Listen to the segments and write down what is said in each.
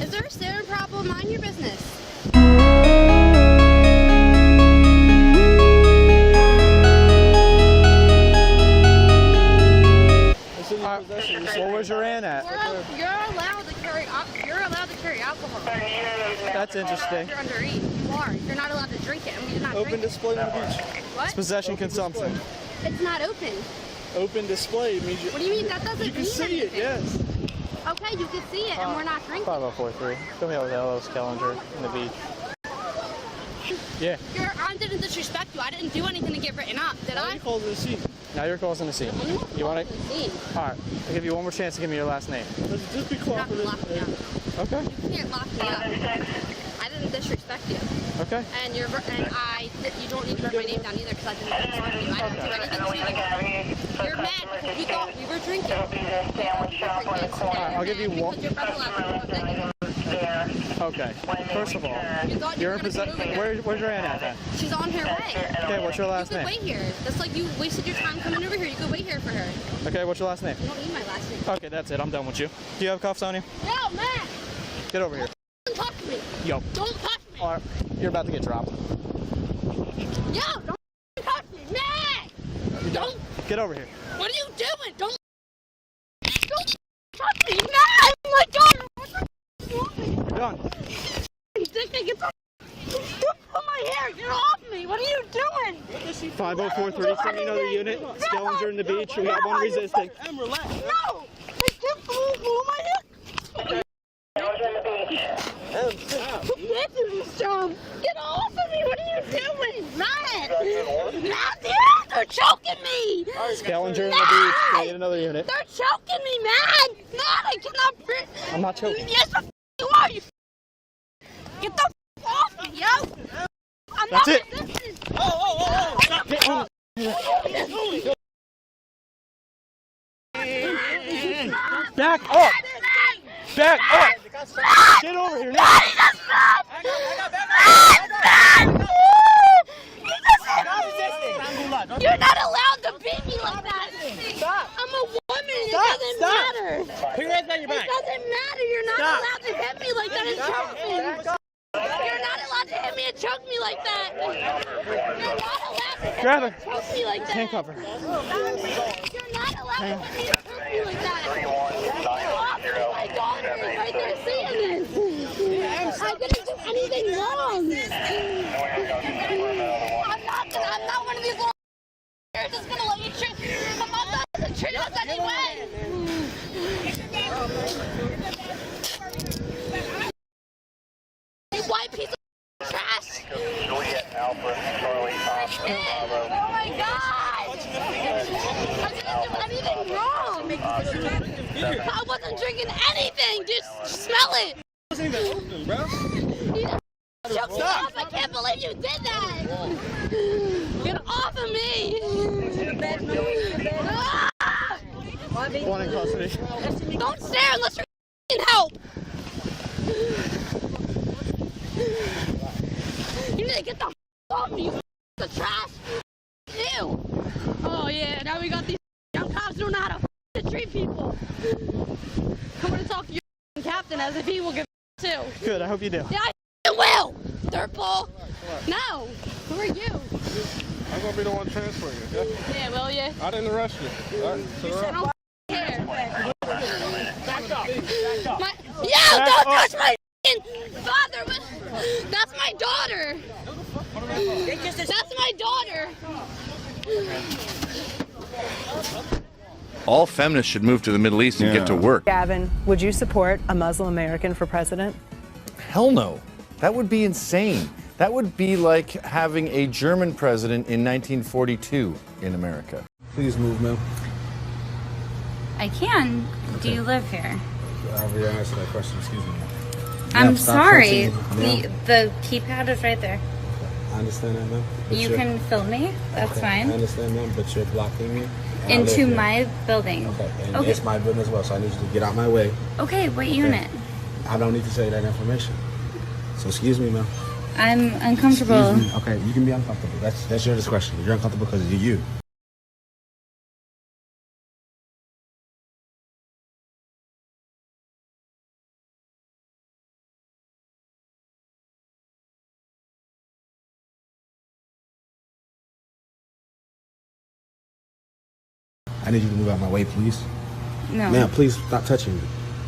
Is there a staring problem? Mind your business. Well, where's your aunt at? You're allowed to carry alcohol. That's interesting. You're underage. You are. You're not allowed to drink it, and we did not Open drink display on the beach. What? It's possession consumption. It's not open. Open display means you. What do you mean? That doesn't mean You can see anything. it, yes. Okay, you can see it, and we're not drinking. 5043. Come here with Hello Skellinger in the beach. Yeah. Your aunt didn't disrespect you. I didn't do anything to get written up, did I? You called it a scene. Now you're causing the scene. You want it? All right. I'll give you one more chance to give me your last name. Just be You're not cooperative. lock me up. Okay. You can't lock me up. I didn't disrespect you. Okay. And you don't need to write my name down either because I didn't disrespect you. I didn't do anything to you. You're mad because we thought we were drinking. I'll give you one. Because your brother left. Okay. First of all, you're in possession. Where's your aunt at then? She's on her way. Okay. What's your last You could name? wait here. That's like you wasted your time coming over here. You could wait here for her. Okay. What's your last name? You don't need my last name. Okay. That's it. I'm done with you. Do you have cuffs on you? Yo, man! Get over here. Don't touch me. Yo. Don't touch me. All right. You're about to get dropped. Yo, don't touch me, man! Don't. Get over here. What are you doing? Don't touch me, man! Oh my God! What the You're done. Dickhead, get the pull my hair! Get off me! What are you doing? 5043. Send me another unit. Skellinger in the beach. We got one resisting. And relax. No! I can't pull my hair! Get off of me! What are you doing? Matt! Matt, they're choking me! Skellinger in the beach. We need another unit. They're choking me, Matt! Matt, I cannot breathe! I'm not choking. Yes, the you are, you Get the off me, yo! I'm That's not it. resisting. Get on. Back up! Back up! Get over here now! You're not allowed to beat me like that! Stop! I'm a woman, it doesn't matter! Put your hands on your It back. doesn't matter, you're not allowed to hit me like that and choke me! You're not allowed to hit me and choke me like that! You're not allowed to Grab her. choke me like that! Handcuff her. You're not allowed to hit me and choke me like that! My daughter is right there seeing this! I didn't do anything wrong! I'm not one of these little that's gonna let you treat my mom doesn't treat us anyway! You white piece of trash! Oh my God! I didn't do anything wrong! I wasn't drinking anything! Just smell it! It wasn't even open, bro. You choked me off! I can't believe you did that! Get off of me! Ah! One in custody. Don't stare unless you're in help! You need to get the off me, you the trash! Ew! Oh yeah, now we got these young cops who don't know how to treat people! I'm gonna talk to your captain as if he will give too. Good, I hope you do. Yeah, I will! Dirtball! No! Who are you? I'm gonna be the one to transfer you. Okay? Yeah, will you? I didn't arrest you. All right? So I don't care. back up. Yo, don't touch my father! That's my daughter! That's my daughter! All feminists should move to the Middle East and get to work. Gavin, would you support a Muslim American for president? Hell no. That would be insane. That would be like having a German president in 1942 in America. Please move, ma'am. I can. Do you live here? I already answered that question. Excuse me. I'm Ma'am, stop sorry. touching me. The keypad is right there. I understand that, ma'am. But You can film me. That's okay, fine. I understand, ma'am, but you're blocking me. and I live Into here. my building. Okay, and Okay. it's my building as well, so I need you to get out my way. Okay, what unit? I don't need to say that information. So excuse me, ma'am. I'm uncomfortable. Excuse me. Okay, you can be uncomfortable. That's your discretion. You're uncomfortable because you're you. I need you to move out my way, please. No. Ma'am, please stop touching me.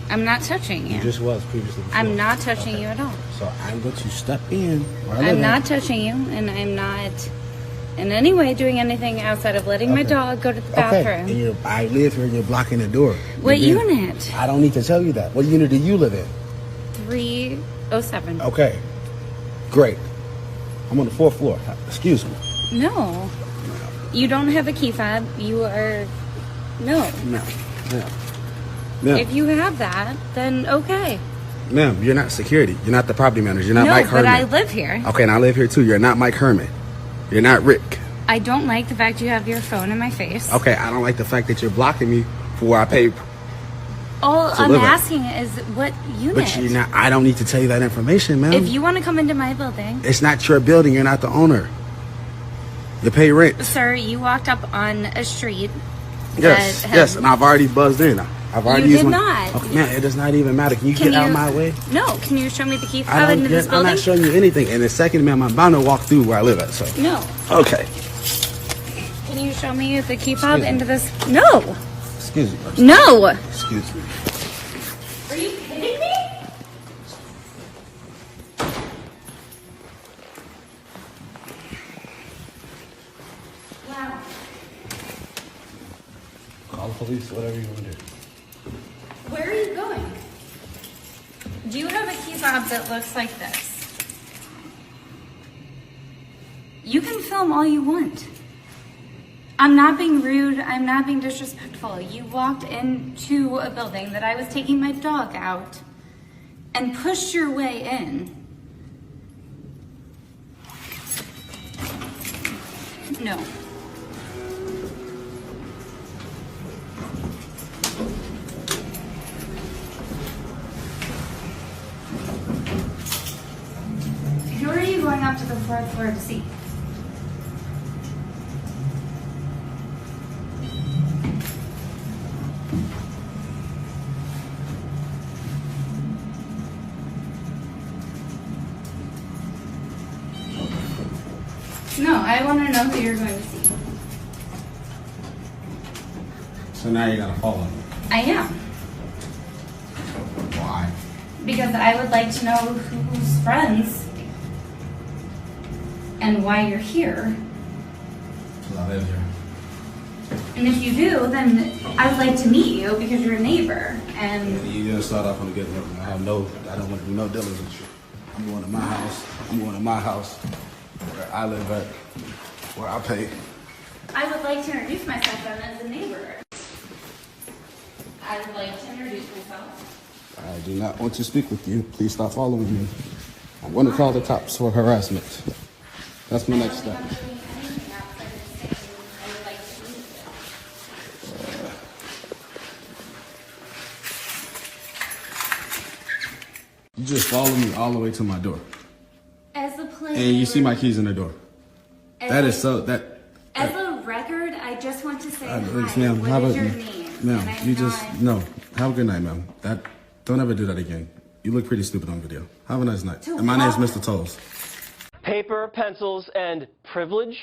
I'm not touching you. You just was previously before. I'm not touching you at all. So I'm going to step in where I live I'm not at. touching you, and I'm not in any way doing anything outside of letting my dog go to the bathroom. Okay, and I live here and you're blocking the door. What You're being- unit? I don't need to tell you that. What unit do you live in? 307. Okay, great. I'm on the 4th floor. Excuse me. No. You don't have a key fob. You are... No. Ma'am. Ma'am. If you have that, then okay. Ma'am, you're not security. You're not the property manager. You're not No, Mike Herman. but I live here. Okay, and I live here too. You're not Mike Herman. You're not Rick. I don't like the fact you have your phone in my face. Okay, I don't like the fact that you're blocking me for where I pay. All to I'm live at. asking is what unit? But you're not. I don't need to tell you that information, ma'am. If you want to come into my building... It's not your building. You're not the owner. You pay rent. Sir, you walked up on a street. Yes, that yes, has- and I've already buzzed in. I've already You used did my. not. Okay, man, it does not even matter. Can you Can get out you- of my way? No, can you show me the key I fob don't into this I'm building? not showing you anything. And the second, ma'am, I'm bound to walk through where I live at. So. No. Okay. Can you show me the key fob Excuse me. into this? No. Excuse me. No. Excuse me. Are you kidding me? Wow. Call the police. Whatever you want to do. Where are you going? Do you have a key fob that looks like this? You can film all you want. I'm not being rude. I'm not being disrespectful. You walked into a building that I was taking my dog out and pushed your way in. No. Who are you going up to the 4th floor to see? No, I want to know who you're going to see. So now you're gonna follow me. I am. Why? Because I would like to know who's friends and why you're here. Because I live here. And if you do, then I would like to meet you because you're a neighbor. And You're gonna start off on a good note. I don't want to do no dealings with you. I'm going to my house. I'm going to my house where I live at, where I pay. I would like to introduce myself then as a neighbor. I would like to introduce myself. I do not want to speak with you. Please stop following me. I'm going to call the cops for harassment. That's my next step. You just follow me all the way to my door. As a player, And you see my keys in the door. That is so, that... As a record, I just want to say hi. Ma'am, how What about is your name? Ma'am, And I'm you just, not- no. Have a good night, ma'am. Don't ever do that again. You look pretty stupid on video. Have a nice night. To And my name's walk- Mr. Tolles. Paper, pencils, and privilege?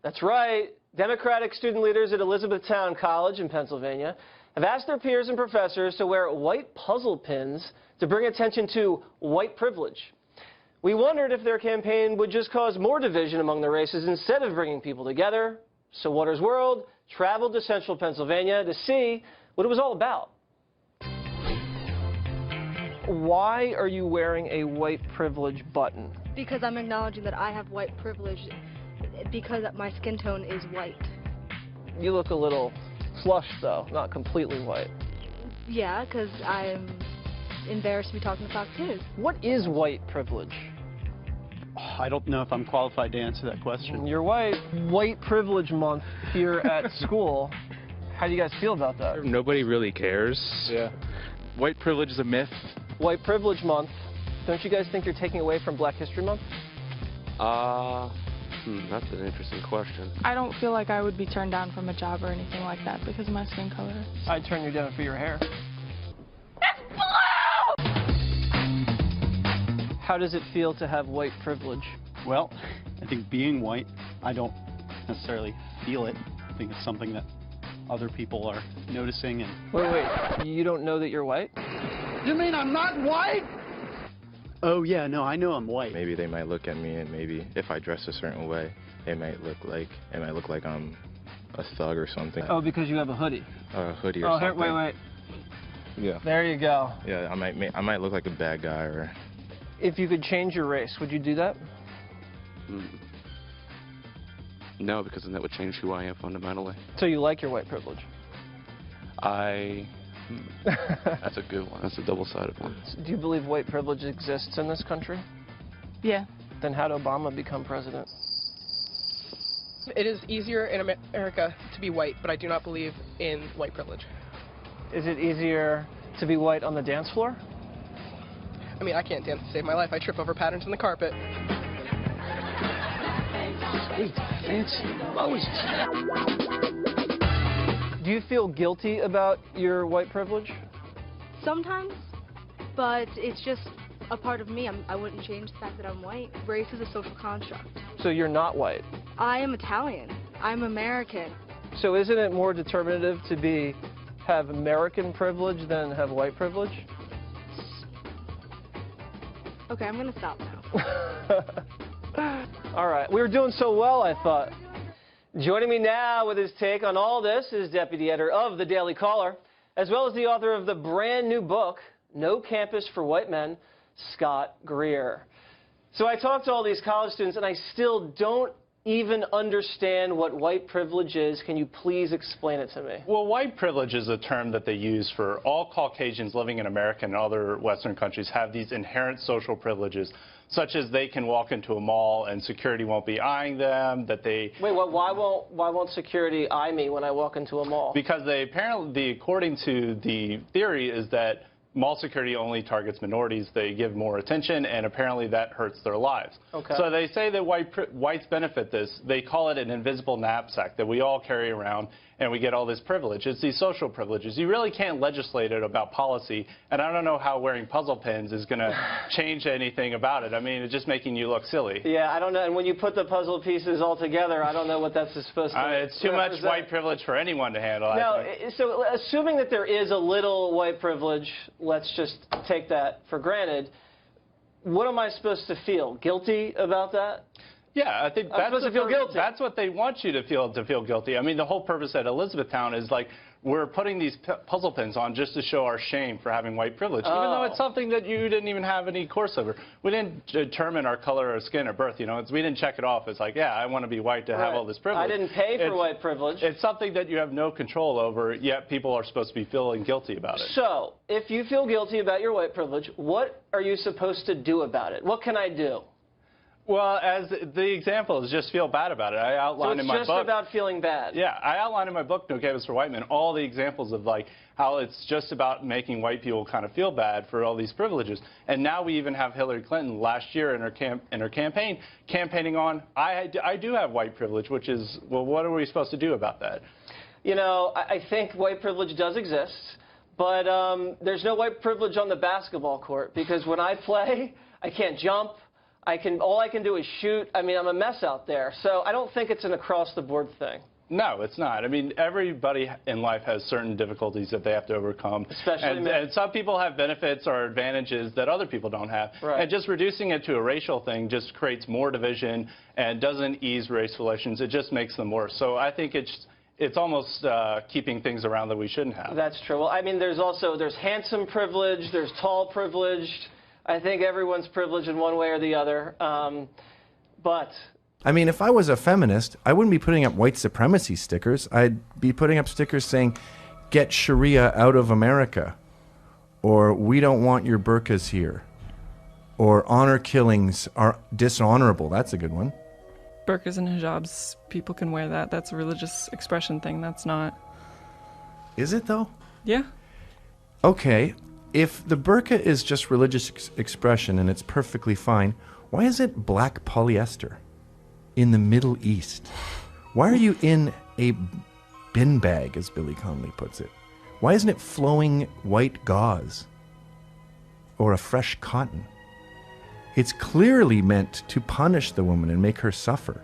That's right. Democratic student leaders at Elizabethtown College in Pennsylvania have asked their peers and professors to wear white puzzle pins to bring attention to white privilege. We wondered if their campaign would just cause more division among the races instead of bringing people together. So Waters World traveled to central Pennsylvania to see what it was all about. Why are you wearing a white privilege button? Because I'm acknowledging that I have white privilege because my skin tone is white. You look a little flushed, though, not completely white. Yeah, because I'm embarrassed to be talking to Fox News. What is white privilege? I don't know if I'm qualified to answer that question. You're white. White Privilege Month here at school. How do you guys feel about that? Nobody really cares. Yeah. White privilege is a myth. White Privilege Month. Don't you guys think you're taking away from Black History Month? That's an interesting question. I don't feel like I would be turned down from a job or anything like that because of my skin color. I'd turn you down for your hair. How does it feel to have white privilege? Well, I think being white, I don't necessarily feel it. I think it's something that other people are noticing. And Wait, you don't know that you're white? you mean I'm not white? Oh yeah, no, I know I'm white. Maybe they might look at me, and maybe if I dress a certain way, it might look like I'm a thug or something. Oh, because you have a hoodie. A hoodie or something. Wait. Yeah. There you go. Yeah, I might look like a bad guy or. If you could change your race, would you do that? No, because then that would change who I am fundamentally. So you like your white privilege? That's a good one. That's a double-sided one. Do you believe white privilege exists in this country? Yeah. Then how did Obama become president? It is easier in America to be white, but I do not believe in white privilege. Is it easier to be white on the dance floor? I mean, I can't dance to save my life. I trip over patterns in the carpet. Sweet, fancy Moses. Do you feel guilty about your white privilege? Sometimes, but it's just a part of me. I wouldn't change the fact that I'm white. Race is a social construct. So you're not white? I am Italian. I'm American. So isn't it more determinative to have American privilege than have white privilege? Okay, I'm gonna stop now. All right, we were doing so well, I thought. Joining me now with his take on all this is Deputy Editor of the Daily Caller, as well as the author of the brand new book, No Campus for White Men, Scott Greer. So I talked to all these college students, and I still don't even understand what white privilege is. Can you please explain it to me? Well, white privilege is a term that they use for all Caucasians living in America and other Western countries have these inherent social privileges, such as they can walk into a mall and security won't be eyeing them, that they... Wait, why won't security eye me when I walk into a mall? Because according to the theory, is that mall security only targets minorities. They give more attention, and apparently that hurts their lives. Okay. So they say that whites benefit this. They call it an invisible knapsack that we all carry around, and we get all this privilege. It's these social privileges. You really can't legislate it about policy, and I don't know how wearing puzzle pins is going to change anything about it. I mean, it's just making you look silly. Yeah, I don't know. And when you put the puzzle pieces all together, I don't know what that's supposed to It's too much white privilege for anyone to handle. No, so assuming that there is a little white privilege, let's just take that for granted. What am I supposed to feel? Guilty about that? Yeah, I think I'm supposed to feel guilty. That's what they want you to feel guilty. I mean, the whole purpose at Elizabethtown is like we're putting these puzzle pins on just to show our shame for having white privilege, even though it's something that you didn't even have any course over. We didn't determine our color of skin at birth, you know. We didn't check it off. It's like, yeah, I want to be white to have all this privilege. I didn't pay for white privilege. It's something that you have no control over, yet people are supposed to be feeling guilty about it. So, if you feel guilty about your white privilege, what are you supposed to do about it? What can I do? Well, as the example is just feel bad about it. I outlined in my book. So it's just about feeling bad? Yeah, I outlined in my book, No Campus for White Men, all the examples of like how it's just about making white people kind of feel bad for all these privileges. And now we even have Hillary Clinton last year in her campaign campaigning on, I do have white privilege, which is, well, what are we supposed to do about that? You know, I think white privilege does exist, but there's no white privilege on the basketball court because when I play, I can't jump. All I can do is shoot. I mean, I'm a mess out there. So I don't think it's an across-the-board thing. No, it's not. I mean, everybody in life has certain difficulties that they have to overcome. Especially men. And some people have benefits or advantages that other people don't have. Right. And just reducing it to a racial thing just creates more division and doesn't ease race relations. It just makes them worse. So I think it's almost keeping things around that we shouldn't have. That's true. Well, I mean, there's handsome privilege, there's tall privilege. I think everyone's privileged in one way or the other. But I mean, if I was a feminist, I wouldn't be putting up white supremacy stickers. I'd be putting up stickers saying, get Sharia out of America, or we don't want your burqas here, or honor killings are dishonorable. That's a good one. Burqas and hijabs, people can wear that. That's a religious expression thing. That's not. Is it, though? Yeah. Okay. If the burqa is just religious expression and it's perfectly fine, why is it black polyester in the Middle East? Why are you in a bin bag, as Billy Connolly puts it? Why isn't it flowing white gauze or a fresh cotton? It's clearly meant to punish the woman and make her suffer.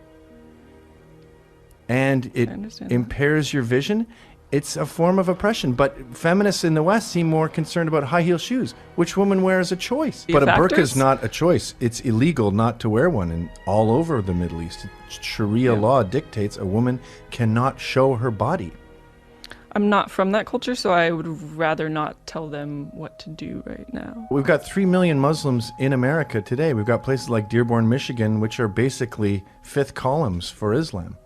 And it impairs your vision. It's a form of oppression, but feminists in the West seem more concerned about high heel shoes, which women wear as a choice. But a burqa is not a choice. It's illegal not to wear one, and all over the Middle East, Sharia law dictates a woman cannot show her body. I'm not from that culture, so I would rather not tell them what to do right now. We've got 3 million Muslims in America today. We've got places like Dearborn, Michigan, which are basically fifth columns for Islam.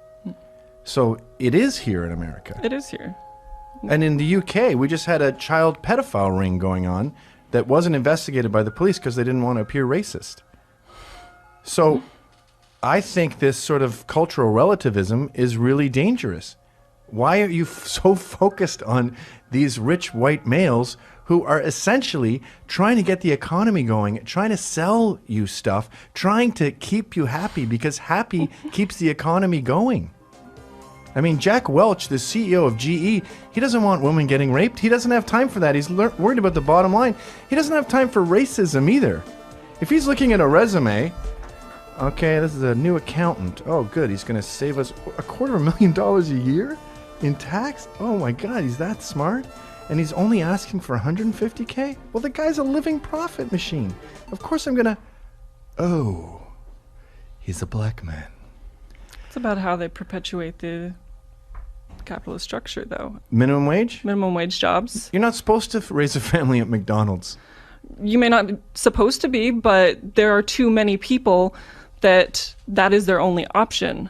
So it is here in America. It is here. And in the UK, we just had a child pedophile ring going on that wasn't investigated by the police because they didn't want to appear racist. So I think this sort of cultural relativism is really dangerous. Why are you so focused on these rich white males who are essentially trying to get the economy going, trying to sell you stuff, trying to keep you happy because happy keeps the economy going? I mean, Jack Welch, the CEO of GE, he doesn't want women getting raped. He doesn't have time for that. He's worried about the bottom line. He doesn't have time for racism either. If he's looking at a resume, okay, this is a new accountant. Oh, good. He's going to save us $250,000 a year in tax. Oh, my God. He's that smart. And he's only asking for $150K? Well, the guy's a living profit machine. Of course I'm going to... Oh, he's a black man. It's about how they perpetuate the capitalist structure, though. Minimum wage? Minimum wage jobs. You're not supposed to raise a family at McDonald's. You may not be supposed to be, but there are too many people that is their only option.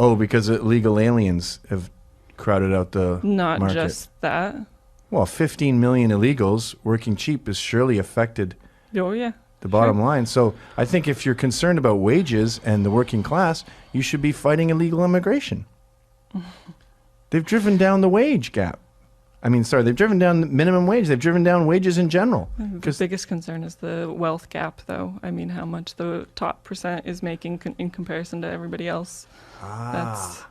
Oh, because illegal aliens have crowded out the Not market. just that. Well, 15 million illegals working cheap has surely affected Oh, yeah. the bottom line. So I think if you're concerned about wages and the working class, you should be fighting illegal immigration. They've driven down the wage gap. I mean, sorry, they've driven down the minimum wage. They've driven down wages in general. The biggest concern is the wealth gap, though. I mean, how much the top percent is making in comparison to everybody else. Ah.